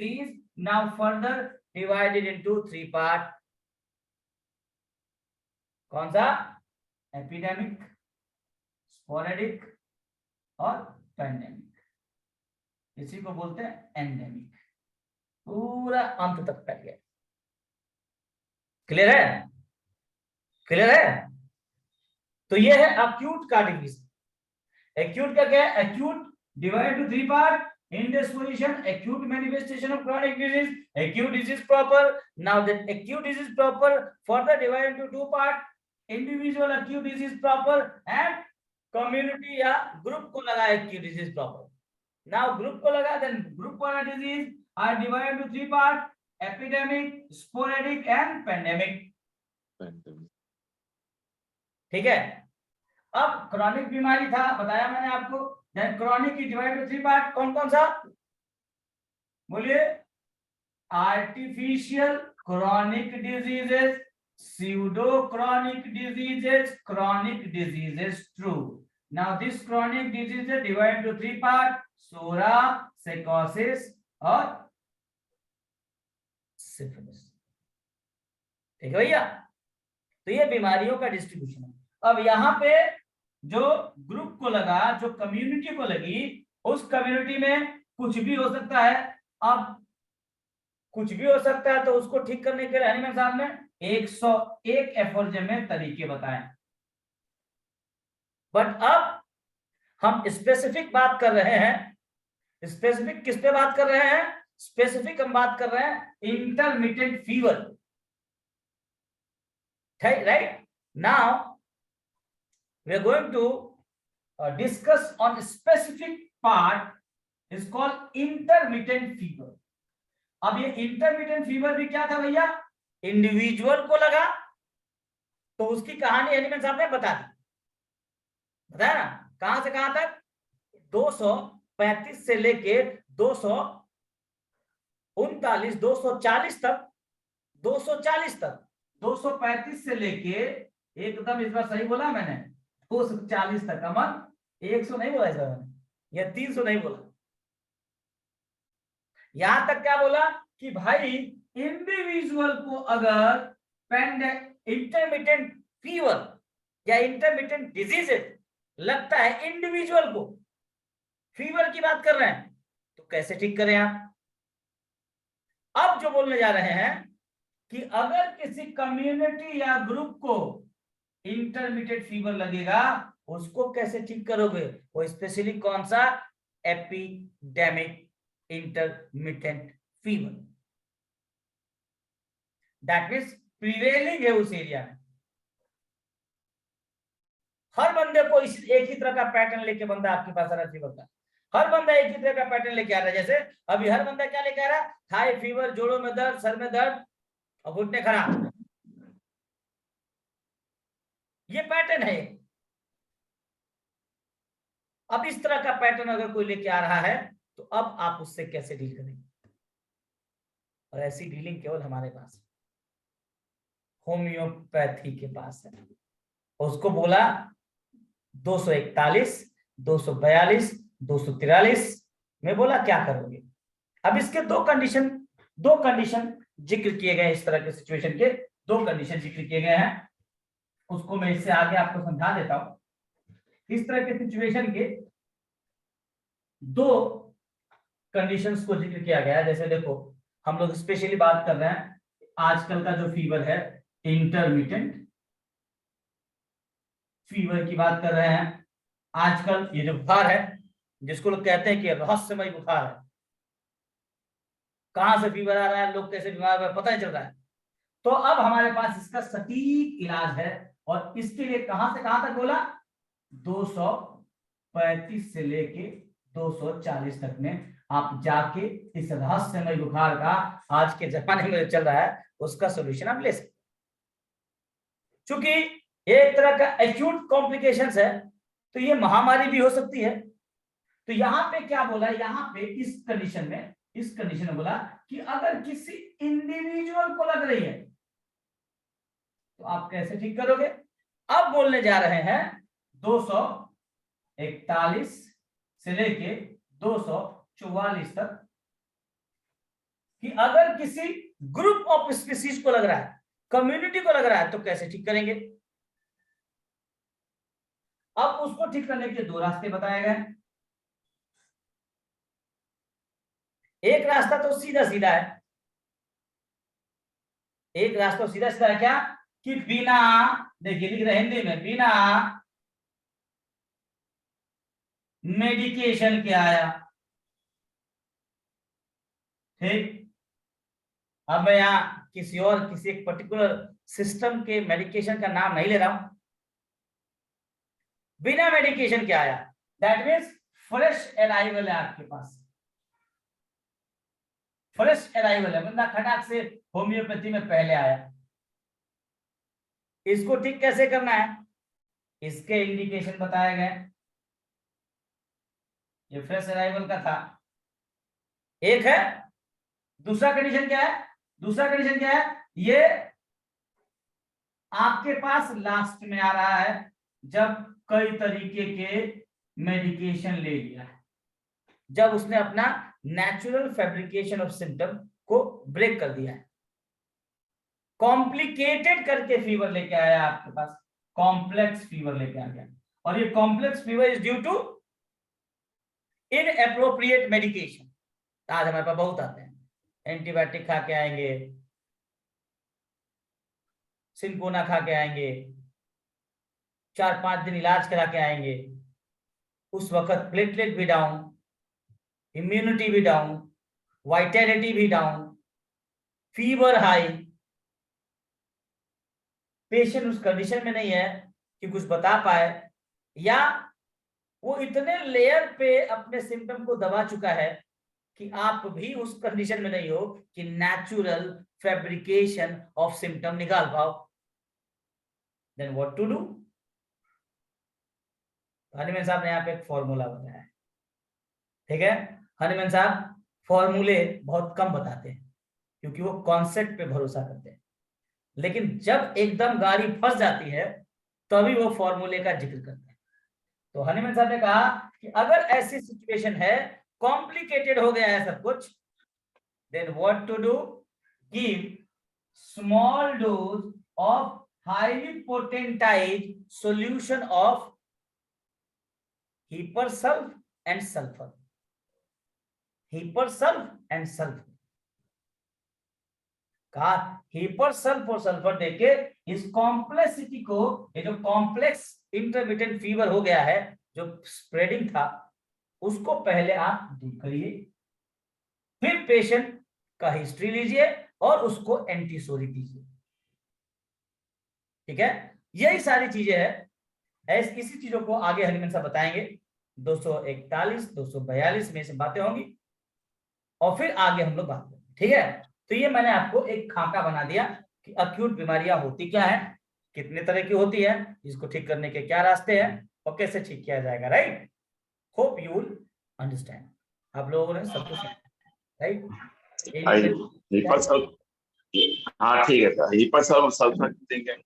is now further divided into 3 part. कौन सा? Epidemic, sporadic और पेंडेमिक। इसी को बोलते हैं एंडेमिक। पूरा अंत तक फैल गया। क्लियर है? क्लियर है? तो ये है अक्यूट का डिवीजन। एक्यूट का क्या है? Acute divide two 3 part. Indisposition, acute manifestation of chronic disease, acute disease proper. Now that acute disease proper further divided into 2 parts, individual acute disease proper and community या group को लगा acute disease proper. Now group को लगा, then group वाला disease are divided into 3 parts: epidemic, sporadic and pandemic. ठीक है? अब chronic बीमारी था, बताया मैंने आपको। then chronic की डिवाइड टू 3 पार्ट। कौन कौन सा? बोलिए। Artificial chronic diseases, pseudo chronic diseases, chronic diseases true. Now this chronic diseases divided to 3 parts: सोरा, साइकोसिस और सिफिलिस। ठीक है भैया? तो ये बीमारियों का डिस्ट्रीब्यूशन है। अब यहाँ पे जो ग्रुप को लगा, जो कम्युनिटी को लगी, उस कम्युनिटी में कुछ भी हो सकता है। अब कुछ भी हो सकता है तो उसको ठीक करने के लिए हनीमैन साहब ने 101 एफोर्जेमेंट तरीके बताए। बट अब हम स्पेसिफिक बात कर रहे हैं। स्पेसिफिक किस पे बात कर रहे हैं? स्पेसिफिक हम बात कर रहे हैं intermittent fever. Right? Now we are going to discuss on a specific part is called intermittent fever. अब ये इंटरमिटेंट फीवर भी क्या था भैया? इंडिविजुअल को लगा तो उसकी कहानी हनीमैन साहब ने बता दी। बताया ना? कहां से कहां तक? 235 से लेके 239, 240 तक, 240 तक, 235 से लेके एकदम, इस बार सही बोला मैंने, 240 तक। अमन 100 नहीं बोला इसका मैंने, या 300 नहीं बोला। यहां तक क्या बोला कि भाई इंडिविजुअल को अगर इंटरमिटेंट फीवर या इंटरमिटेंट डिजीजेस लगता है, इंडिविजुअल को फीवर की बात कर रहे हैं, तो कैसे ठीक करें आप? अब जो बोलने जा रहे हैं कि अगर किसी कम्युनिटी या ग्रुप को इंटरमिटेंट फीवर लगेगा, उसको कैसे ठीक करोगे? वो स्पेशली कौन सा? Epidemic intermittent fever. That means prevailing है उस एरिया में। हर बंदे को इस एक ही तरह का पैटर्न लेके बंदा आपके पास आ रहा है फीवर का। हर बंदा एक ही तरह का पैटर्न लेके आ रहा है। जैसे अभी हर बंदा क्या लेके आ रहा है? थाई फीवर, जोड़ों में दर्द, सर में दर्द और घुटने खराब। ये पैटर्न है। अब इस तरह का पैटर्न अगर कोई लेके आ रहा है तो अब आप उससे कैसे डील करेंगे? और ऐसी डीलिंग केवल हमारे पास है, होम्योपैथी के पास है। उसको बोला 241, 242, 243 में बोला क्या करोगे? अब इसके दो कंडीशन जिक्र किए गए। इस तरह के सिचुएशन के दो कंडीशन जिक्र किए गए हैं, उसको मैं इससे आगे आपको समझा देता हूं। इस तरह के सिचुएशन के दो कंडीशंस को जिक्र किया गया है। जैसे देखो, हम लोग स्पेशली बात कर रहे हैं आजकल का जो फीवर है, इंटरमिटेंट फीवर की बात कर रहे हैं। आजकल ये जो बुखार है, जिसको लोग कहते हैं कि रहस्यमय बुखार है, कहां से फीवर आ रहा है, लोग कैसे बीमार है, पता नहीं चल रहा है। तो अब हमारे पास इसका सटीक इलाज है, और इसके लिए कहां से कहां तक बोला? 235 से लेके 240 तक में आप जाके इस रहस्यमय बुखार का आज के जमाने में चल रहा है उसका सोल्यूशन आप ले सकते। चूंकि एक तरह का एक्यूट कॉम्प्लिकेशंस है, तो ये महामारी भी हो सकती है। तो यहां पे क्या बोला? यहां पे इस कंडीशन में बोला कि अगर किसी इंडिविजुअल को लग रही है तो आप कैसे ठीक करोगे? अब बोलने जा रहे हैं 241 से लेके 244 तक कि अगर किसी ग्रुप ऑफ स्पीसीज को लग रहा है, कम्युनिटी को लग रहा है, तो कैसे ठीक करेंगे। अब उसको ठीक करने के दो रास्ते बताए गए। एक रास्ता तो सीधा सीधा है, एक रास्ता सीधा सीधा है, क्या कि बिना, देखिए लिख रहे हिंदी में, बिना मेडिकेशन के आया। ठीक, अब मैं यहाँ किसी एक पर्टिकुलर सिस्टम के मेडिकेशन का नाम नहीं ले रहा हूं, बिना मेडिकेशन के आया, दैट मीन्स फ्रेश अराइवल है आपके पास, फ्रेश अराइवल है, बंदा खटाक से होम्योपैथी में पहले आया। इसको ठीक कैसे करना है, इसके इंडिकेशन बताए गए। ये फ्रेश अराइवल का था, एक है। दूसरा कंडीशन क्या है, दूसरा कंडीशन क्या है, ये आपके पास लास्ट में आ रहा है जब कई तरीके के मेडिकेशन ले लिया है, जब उसने अपना नेचुरल फैब्रिकेशन ऑफ सिम्टम को ब्रेक कर दिया है, कॉम्प्लिकेटेड करके फीवर लेके आया आपके पास, कॉम्प्लेक्स फीवर लेके आ गया, और ये complex fever is due to inappropriate medication. आज हमारे पास बहुत आते हैं, एंटीबायोटिक खा के आएंगे, सिंकोना खा के आएंगे, 4-5 दिन इलाज करा के आएंगे, उस वक्त प्लेटलेट भी डाउन, इम्यूनिटी भी डाउन, वाइटैलिटी भी डाउन, फीवर हाई, पेशेंट उस कंडीशन में नहीं है कि कुछ बता पाए, या वो इतने लेयर पे अपने सिम्टम को दबा चुका है कि आप भी उस कंडीशन में नहीं हो कि नेचुरल फैब्रिकेशन ऑफ सिम्टम निकाल पाओ। Then what to do. Hahnemann साहब ने यहाँ पे एक फॉर्मूला बताया है, ठीक है। हनीमैन साहब फॉर्मूले बहुत कम बताते हैं क्योंकि वो कॉन्सेप्ट पे भरोसा करते हैं, लेकिन जब एकदम गाड़ी फंस जाती है तभी वो फॉर्मूले का जिक्र करते हैं। तो हनीमैन साहब ने कहा कि अगर ऐसी सिचुएशन है, कॉम्प्लिकेटेड हो गया है सब कुछ, then what to do, give small dose of highly potentize solution of hepar sulph and sulphur, hepar sulph and sulphur. कहा हीपरसल्फ और सल्फर देके इस कॉम्प्लेक्सिटी को, ये जो कॉम्प्लेक्स इंटरमिटेंट फीवर हो गया है, जो स्प्रेडिंग था, उसको पहले आप दूर करिए, फिर पेशेंट का हिस्ट्री लीजिए और उसको एंटीसोरी दीजिए, ठीक है। यही सारी चीजें है, इसी चीजों को आगे हनीमैन साहब बताएंगे। 241 242 में से बातें होंगी और फिर आगे हम लोग बात करेंगे, ठीक है। तो ये मैंने आपको एक खाका बना दिया कि अक्यूट बीमारियां होती क्या है, कितने तरह की होती है, इसको ठीक करने के क्या रास्ते हैं और कैसे ठीक किया जाएगा, right. Hope you will understand. आप लोगों ने सब कुछ, राइट। हाँ ठीक है सर, हीपरसल्फ सल्फर देंगे।